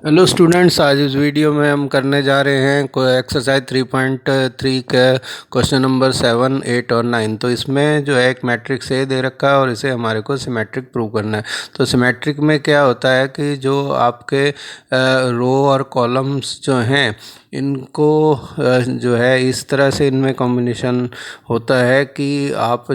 Hello students, आज इस video में हम करने जा रहे हैं कोई एक्सरसाइज 3.3 का क्वेश्चन नंबर 7, 8 और 9। तो इसमें जो है एक मैट्रिक्स ए दे रखा है और इसे हमारे को सिमेट्रिक प्रूव करना है। तो सिमेट्रिक में क्या होता है कि जो आपके रो और कॉलम्स जो हैं इनको जो है इस तरह से इनमें कॉम्बिनेशन होता है कि आप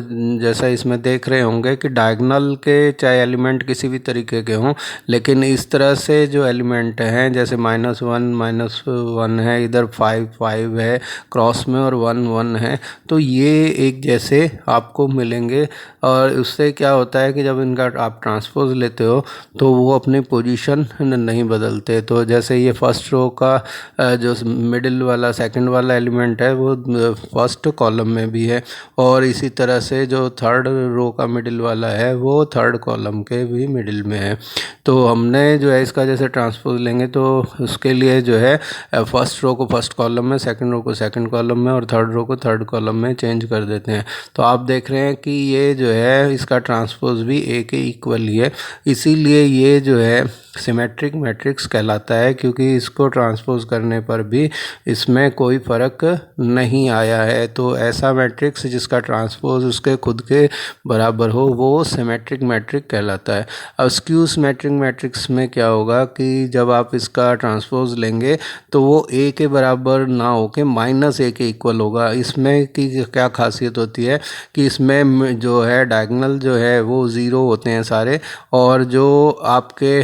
जैसा इसमें देख रहे होंगे कि डायगोनल के चाहे एलिमेंट किसी भी तरीके के हों, लेकिन इस तरह से जो एलिमेंट हैं जैसे -1 है, इधर 5 है क्रॉस में और 1 है, तो ये एक जैसे आपको मिलेंगे। और उससे क्या होता है कि जब इनका आप ट्रांसपोज लेते हो तो वो अपनी पोजीशन नहीं बदलते। तो जैसे ये फर्स्ट रो का जो मिडिल वाला सेकंड वाला एलिमेंट है वो फर्स्ट कॉलम में भी है, और इसी तरह से जो थर्ड रो का मिडिल वाला है वो थर्ड कॉलम के भी मिडिल में है। तो हमने जो है इसका जैसे ट्रांसपोज लेंगे तो उसके लिए जो है फर्स्ट रो को फर्स्ट कॉलम में, सेकंड रो को सेकंड कॉलम में और थर्ड रो को थर्ड कॉलम में चेंज कर देते हैं। तो आप देख रहे हैं कि ये जो है इसका ट्रांसपोज भी ए के इक्वल ही है, इसीलिए ये जो है सिमेट्रिक मैट्रिक्स कहलाता है, क्योंकि इसको ट्रांसपोज करने पर भी इसमें कोई फ़र्क नहीं आया है। तो ऐसा मैट्रिक्स जिसका ट्रांसपोज उसके खुद के बराबर हो वो सिमेट्रिक मैट्रिक कहलाता है। अब स्क्यू सिमेट्रिक मैट्रिक्स में क्या होगा कि जब आप इसका ट्रांसपोज लेंगे तो वो ए के बराबर ना होके -a के इक्वल होगा। इसमें की क्या खासियत होती है कि इसमें जो है डायगोनल जो है वो ज़ीरो होते हैं सारे, और जो आपके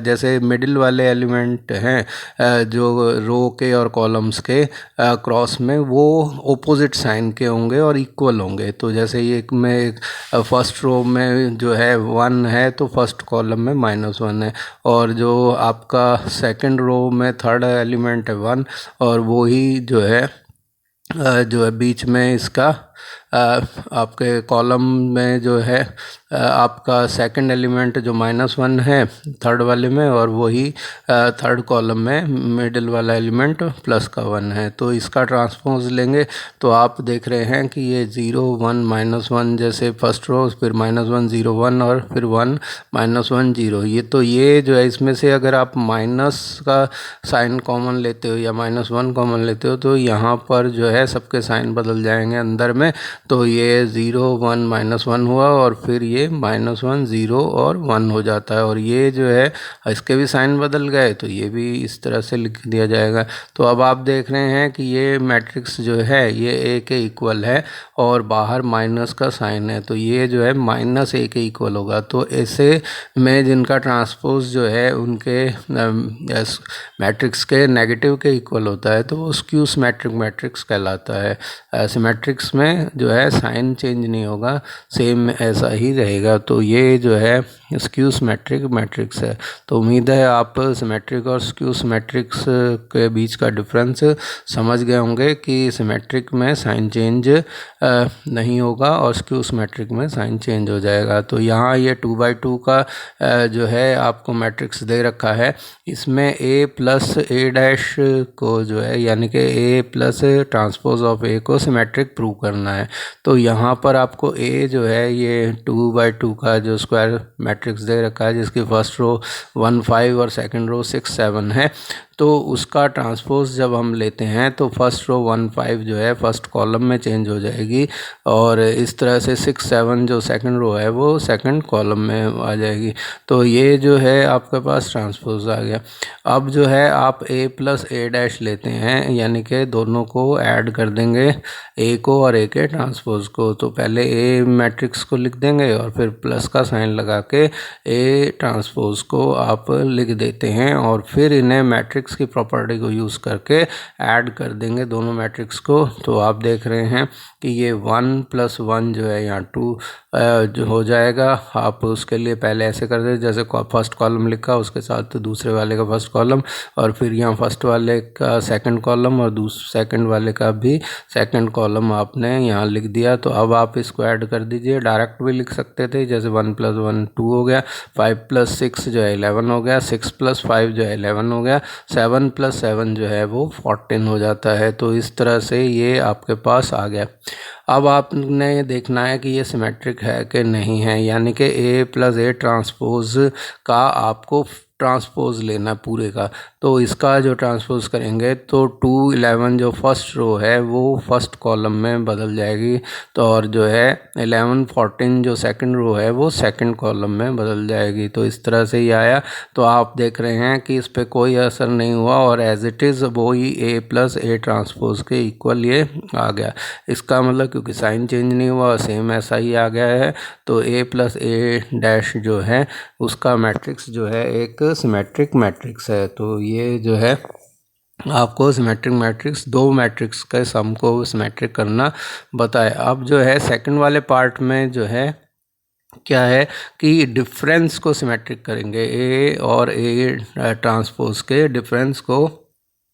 जैसे मिडिल वाले एलिमेंट हैं जो रो के और कॉलम्स के क्रॉस में वो ऑपोजिट साइन के होंगे और इक्वल होंगे। तो जैसे ये में फर्स्ट रो में जो है 1 है तो फर्स्ट कॉलम में -1 है, और जो आपका सेकंड रो में थर्ड एलिमेंट है 1, और वो ही जो है बीच में इसका आपके कॉलम में जो है आपका सेकंड एलिमेंट जो -1 है थर्ड वाले में, और वही थर्ड कॉलम में मिडिल वाला एलिमेंट +1 है। तो इसका ट्रांसपोज लेंगे तो आप देख रहे हैं कि ये 0 1 -1 जैसे फर्स्ट रो, फिर -1 0 1 और फिर 1 -1 0। ये जो है इसमें से अगर आप माइनस का साइन कॉमन लेते हो या -1 कॉमन लेते हो तो यहाँ पर जो है सबके साइन बदल जाएंगे अंदर में। तो ये 0 1 -1 हुआ और फिर ये -1 0 और 1 हो जाता है, और ये जो है इसके भी साइन बदल गए तो ये भी इस तरह से लिख दिया जाएगा। तो अब आप देख रहे हैं कि ये मैट्रिक्स जो है ये ए के इक्वल है और बाहर माइनस का साइन है, तो ये जो है -a के इक्वल होगा। तो ऐसे में जिनका ट्रांसपोज जो है उनके मैट्रिक्स के नेगेटिव के इक्वल होता है तो वो स्क्यू सिमेट्रिक मैट्रिक्स कहलाता है। सिमेट्रिक्स में जो है साइन चेंज नहीं होगा, सेम ऐसा ही रहेगा। तो ये जो है स्क्यू सिमेट्रिक मैट्रिक्स है। तो उम्मीद है आप सिमेट्रिक और स्क्यू सिमेट्रिक्स के बीच का डिफरेंस समझ गए होंगे कि सिमेट्रिक में साइन चेंज नहीं होगा और स्क्यू सिमेट्रिक में साइन चेंज हो जाएगा। तो यहाँ ये 2/2 का जो है आपको मैट्रिक्स दे रखा है, इसमें a + a' को जो है यानी कि a + ट्रांसपोज ऑफ a को सिमेट्रिक प्रूव करना है। तो यहाँ पर आपको a जो है ये 2/2 का जो स्क्वायर मैट्रिक्स दे रखा है जिसकी फर्स्ट रो 1 5 और सेकंड रो 6 7 है। तो उसका ट्रांसपोज जब हम लेते हैं तो फर्स्ट रो 1 5 जो है फर्स्ट कॉलम में चेंज हो जाएगी, और इस तरह से 6 7 जो सेकंड रो है वो सेकंड कॉलम में आ जाएगी। तो ये जो है आपके पास ट्रांसपोज आ गया। अब जो है आप a + a' लेते हैं, यानी कि दोनों को ऐड कर देंगे, a को और a के ट्रांसपोज को। तो पहले a मैट्रिक्स को लिख देंगे और फिर प्लस का साइन लगा के a ट्रांसपोज को आप लिख देते हैं, और फिर इन्हें मैट्रिक्स की प्रॉपर्टी को यूज़ करके ऐड कर देंगे दोनों मैट्रिक्स को। तो आप देख रहे हैं कि ये 1 + 1 जो है यहाँ 2 जो हो जाएगा। आप उसके लिए पहले ऐसे कर दें जैसे फर्स्ट कॉलम लिखा उसके साथ दूसरे वाले का फर्स्ट कॉलम, और फिर यहाँ फर्स्ट वाले का सेकंड कॉलम और सेकंड वाले का भी सेकंड कॉलम आपने यहाँ लिख दिया। तो अब आप इसको ऐड कर दीजिए, डायरेक्ट भी लिख सकते थे जैसे 1 + 1 2 हो गया, 5 + 6 जो है 11 हो गया, 6 + 5 जो है 11 हो गया, 7 + 7 जो है वो 14 हो जाता है। तो इस तरह से ये आपके पास आ गया। अब आपने ये देखना है कि ये सिमेट्रिक है कि नहीं है, यानी कि a + a ट्रांसपोज का आपको ट्रांसपोज लेना पूरे का। तो इसका जो ट्रांसपोज करेंगे तो 2 11 जो फर्स्ट रो है वो फर्स्ट कॉलम में बदल जाएगी, तो और जो है 11 14 जो सेकंड रो है वो सेकंड कॉलम में बदल जाएगी। तो इस तरह से ये आया। तो आप देख रहे हैं कि इस पर कोई असर नहीं हुआ और एज इट इज़ वो ही A प्लस A ट्रांसपोज के इक्वल ये आ गया। इसका मतलब क्योंकि साइन चेंज नहीं हुआ, सेम ऐसा ही आ गया है। तो A प्लस A डैश जो है उसका मैट्रिक्स जो है एक सिमेट्रिक मैट्रिक्स है। तो ये जो है आपको सिमेट्रिक मैट्रिक्स, दो मैट्रिक्स के सम को सिमेट्रिक करना बताए। अब जो है सेकंड वाले पार्ट में जो है क्या है कि डिफरेंस को सिमेट्रिक करेंगे। A और A ट्रांसपोज के डिफरेंस को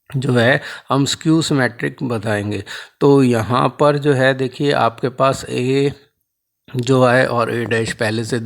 जो है हम स्क्यू सिमेट्रिक बताएंगे। तो यहाँ पर जो है देखिए आपके पास A जो है और A डैश पहले से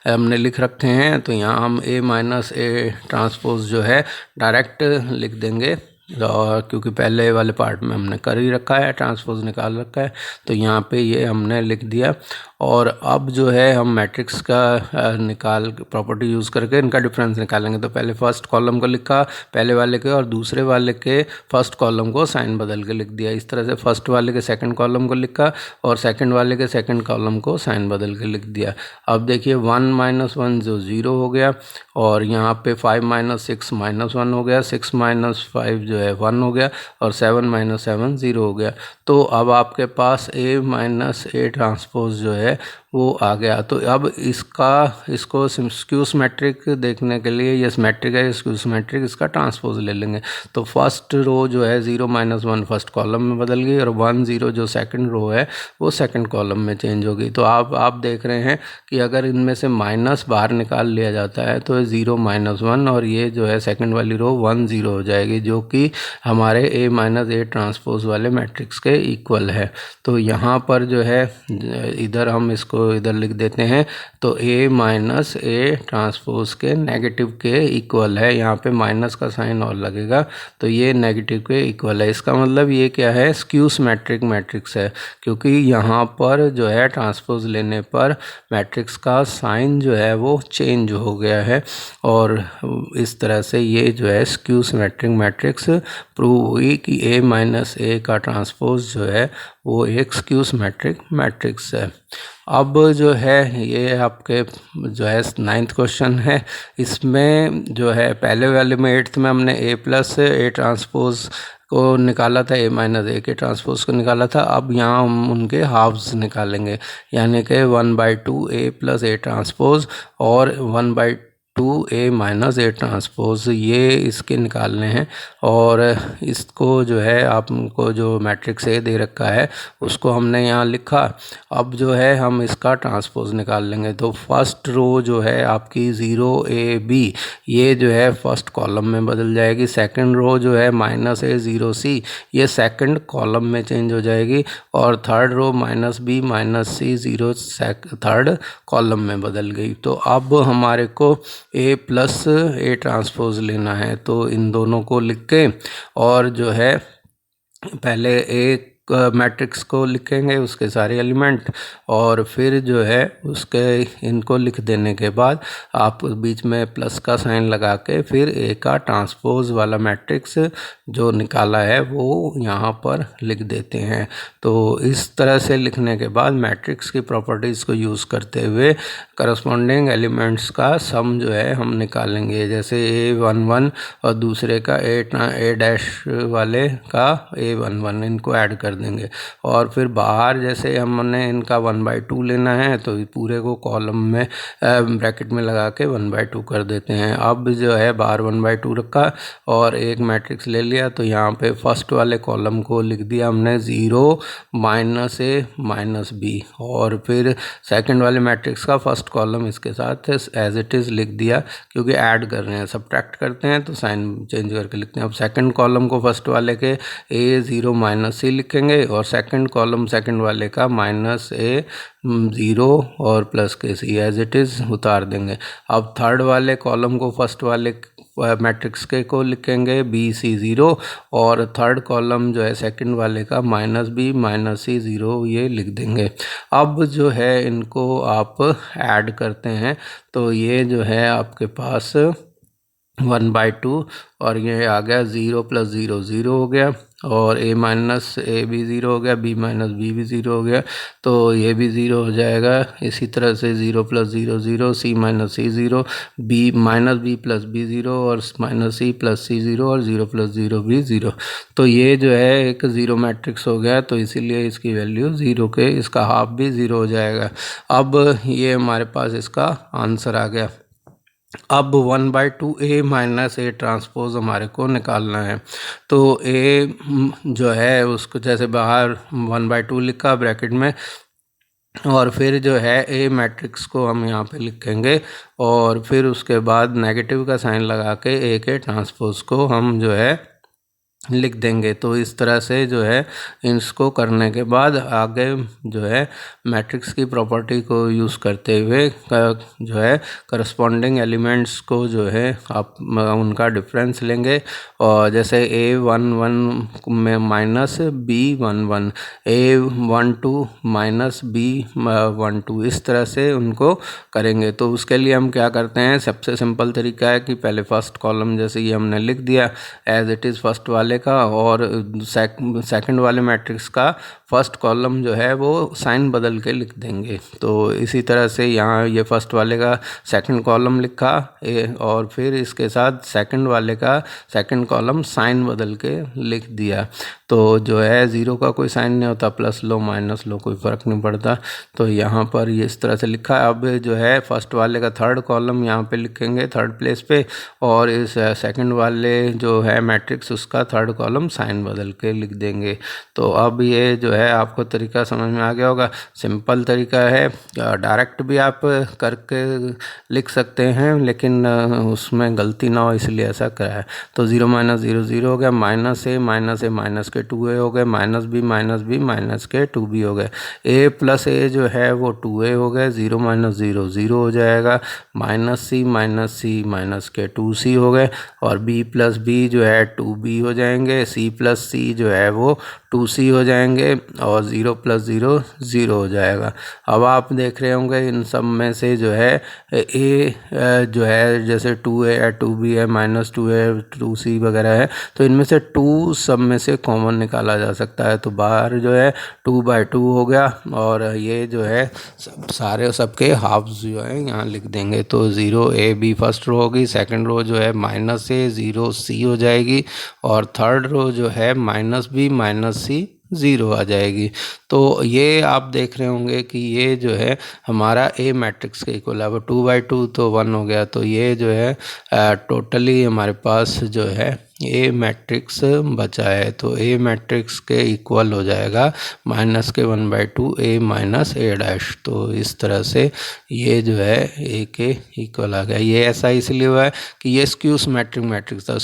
हमने लिख रखे हैं, तो यहाँ हम A माइनस A ट्रांसपोज जो है डायरेक्ट लिख देंगे, और क्योंकि पहले वाले पार्ट में हमने कर ही रखा है, ट्रांसपोज निकाल रखा है, तो यहाँ पे ये हमने लिख दिया। और अब जो है हम मैट्रिक्स का निकाल प्रॉपर्टी यूज़ करके इनका डिफरेंस निकालेंगे। तो पहले फर्स्ट कॉलम को लिखा पहले वाले के, और दूसरे वाले के फर्स्ट कॉलम को साइन बदल के लिख दिया। इस तरह से फर्स्ट वाले के सेकंड कॉलम को लिखा और सेकंड वाले के सेकंड कॉलम को साइन बदल के लिख दिया। अब देखिए 1 माइनस 1 जो 0 हो गया, और यहाँ पे 5 माइनस 6 माइनस 1 हो गया, 6 माइनस 5 जो है 1 हो गया, और 7 माइनस 7 0 हो गया। तो अब आपके पास A माइनस A ट्रांसपोज जो है वो आ गया। तो अब इसको स्क्यू सिमेट्रिक देखने के लिए, ये सिमेट्रिक है स्क्यू सिमेट्रिक, इसका ट्रांसपोज ले लेंगे। तो फर्स्ट रो जो है 0 माइनस 1 फर्स्ट कॉलम में बदल गई, और 1 0 जो सेकंड रो है वो सेकंड कॉलम में चेंज हो गई। तो आप देख रहे हैं कि अगर इनमें से माइनस बाहर निकाल लिया जाता है तो 0 माइनस 1, और ये जो है सेकंड वाली रो 1 0 हो जाएगी, जो कि हमारे A माइनस A ट्रांसपोज वाले मैट्रिक्स के इक्वल है। तो यहाँ पर जो है इधर हम इसको इधर लिख देते हैं, तो A माइनस A ट्रांसपोज के नेगेटिव के इक्वल है। यहाँ पे माइनस का साइन और लगेगा, तो ये नेगेटिव के इक्वल है। इसका मतलब ये क्या है, स्क्यू सिमेट्रिक मैट्रिक्स है, क्योंकि यहाँ पर जो है ट्रांसपोज लेने पर मैट्रिक्स का साइन जो है वो चेंज हो गया है, और इस तरह से ये जो है स्क्यू सिमेट्रिक मैट्रिक्स प्रूव हुई कि A माइनस A का ट्रांसपोज जो है वो एक स्क्यू सिमेट्रिक मैट्रिक्स है। अब जो है ये आपके जो है 9th क्वेश्चन है। इसमें जो है पहले वाले में 8th में हमने A प्लस A ट्रांसपोज को निकाला था, A माइनस A के ट्रांसपोज को निकाला था। अब यहाँ हम उनके हाफ्स निकालेंगे, यानी कि 1/2 A प्लस A ट्रांसपोज और 1/2 A माइनस A ट्रांसपोज, ये इसके निकालने हैं। और इसको जो है आपको जो मैट्रिक्स A दे रखा है उसको हमने यहाँ लिखा। अब जो है हम इसका ट्रांसपोज निकाल लेंगे। तो फर्स्ट रो जो है आपकी 0AB, ये जो है फर्स्ट कॉलम में बदल जाएगी। सेकंड रो जो है -A 0C, ये सेकंड कॉलम में चेंज हो जाएगी। और third row -B -C 0 third column में बदल गई। तो अब हमारे को A प्लस A ट्रांसपोज लेना है, तो इन दोनों को लिख के और जो है पहले A मैट्रिक्स को लिखेंगे उसके सारे एलिमेंट, और फिर जो है उसके इनको लिख देने के बाद आप बीच में प्लस का साइन लगा के फिर A का ट्रांसपोज वाला मैट्रिक्स जो निकाला है वो यहाँ पर लिख देते हैं। तो इस तरह से लिखने के बाद मैट्रिक्स की प्रॉपर्टीज़ को यूज़ करते हुए करस्पॉन्डिंग एलिमेंट्स का सम जो है हम निकालेंगे। जैसे A11 और दूसरे का A डैश वाले का A11, इनको ऐड कर देंगे। और फिर बाहर जैसे हमने इनका 1/2 लेना है, तो पूरे को कॉलम में ब्रैकेट में लगा के 1/2 कर देते हैं। अब जो है बाहर 1/2 रखा और एक मैट्रिक्स ले लिया, तो यहाँ पे फर्स्ट वाले कॉलम को लिख दिया हमने 0 -A -B, और फिर सेकंड वाले मैट्रिक्स का फर्स्ट कॉलम इसके साथ एज इट इज़ लिख दिया, क्योंकि ऐड कर रहे हैं, सब्ट्रैक्ट करते हैं तो साइन चेंज करके लिखते हैं। अब सेकंड कॉलम को फर्स्ट वाले के A 0 -C लिखेंगे, और सेकंड कॉलम सेकंड वाले का -A 0 और प्लस के C एज इट इज़ उतार देंगे। अब थर्ड वाले कॉलम को फर्स्ट वाले मैट्रिक्स के को लिखेंगे B C 0, और थर्ड कॉलम जो है सेकंड वाले का -B -C 0 ये लिख देंगे। अब जो है इनको आप ऐड करते हैं, तो ये जो है आपके पास 1/2 और ये आ गया 0 + 0 0 हो गया और a - a भी 0 हो गया, b - b भी 0 हो गया, तो ये भी 0 हो जाएगा। इसी तरह से 0 + 0 0, c - c 0, b - b + b 0 और -c + c 0 और 0 + 0 भी 0। तो ये जो है एक ज़ीरो मैट्रिक्स हो गया, तो इसीलिए इसकी वैल्यू 0 के इसका हाफ भी 0 हो जाएगा। अब ये हमारे पास इसका आंसर आ गया। अब 1/2 a - a ट्रांसपोज हमारे को निकालना है। तो a जो है उसको जैसे बाहर 1/2 लिखा ब्रैकेट में, और फिर जो है a मैट्रिक्स को हम यहाँ पे लिखेंगे और फिर उसके बाद नेगेटिव का साइन लगा के a के ट्रांसपोज को हम जो है लिख देंगे। तो इस तरह से जो है इसको करने के बाद आगे जो है मैट्रिक्स की प्रॉपर्टी को यूज़ करते हुए जो है करस्पॉन्डिंग एलिमेंट्स को जो है आप उनका डिफरेंस लेंगे, और जैसे a11 में -b11, a12 - b12, इस तरह से उनको करेंगे। तो उसके लिए हम क्या करते हैं, सबसे सिंपल तरीका है कि पहले फर्स्ट कॉलम जैसे ये हमने लिख दिया एज इट इज़ फर्स्ट वाले का, और सेकंड वाले मैट्रिक्स का फर्स्ट कॉलम जो है वो साइन बदल के लिख देंगे। तो इसी तरह से यहाँ ये फर्स्ट वाले का सेकंड कॉलम लिखा और फिर इसके साथ सेकंड वाले का सेकंड कॉलम साइन बदल के लिख दिया। तो जो है ज़ीरो का कोई साइन नहीं होता, प्लस लो माइनस लो कोई फ़र्क नहीं पड़ता। तो यहाँ पर ये इस तरह से लिखा है। अब जो है फर्स्ट वाले का थर्ड कॉलम यहाँ पे लिखेंगे थर्ड प्लेस पे, और इस सेकंड वाले जो है मैट्रिक्स उसका थर्ड कॉलम साइन बदल के लिख देंगे। तो अब ये जो है आपको तरीका समझ में आ गया होगा। सिंपल तरीका है, डायरेक्ट भी आप करके लिख सकते हैं, लेकिन उसमें गलती ना हो इसलिए ऐसा करा है। तो 0 - 0 0 हो गया, -a के 2a हो गए, -b के 2b हो गए, a + a जो है वो 2a हो गए, 0 - 0 0 हो जाएगा, -c के 2c हो गए, और b + b जो है 2b हो जाएंगे, c + c जो है वो 2c हो जाएंगे, और 0 + 0 0 हो जाएगा। अब आप देख रहे होंगे इन सब में से जो है a जो है जैसे 2a है 2b है -2a 2c वगैरह है, तो इनमें से 2 सब में से कॉमन निकाला जा सकता है। तो बाहर जो है 2/2 हो गया, और ये जो है सारे सबके हाफ जो है यहाँ लिख देंगे। तो 0ab फर्स्ट रो होगी, सेकंड रो जो है -a 0c हो जाएगी, और थर्ड रो जो है -b -c 0 आ जाएगी। तो ये आप देख रहे होंगे कि ये जो है हमारा ए मैट्रिक्स के इक्वल है। अब 2/2 तो 1 हो गया, तो ये जो है टोटली हमारे पास जो है ए मैट्रिक्स बचा है। तो ए मैट्रिक्स के इक्वल हो जाएगा -1/2 a - a'। तो इस तरह से ये जो है ए के इक्वल आ गया। ये ऐसा इसलिए हुआ है कि ये स्क्यू सिमेट्रिक मैट्रिक्स था।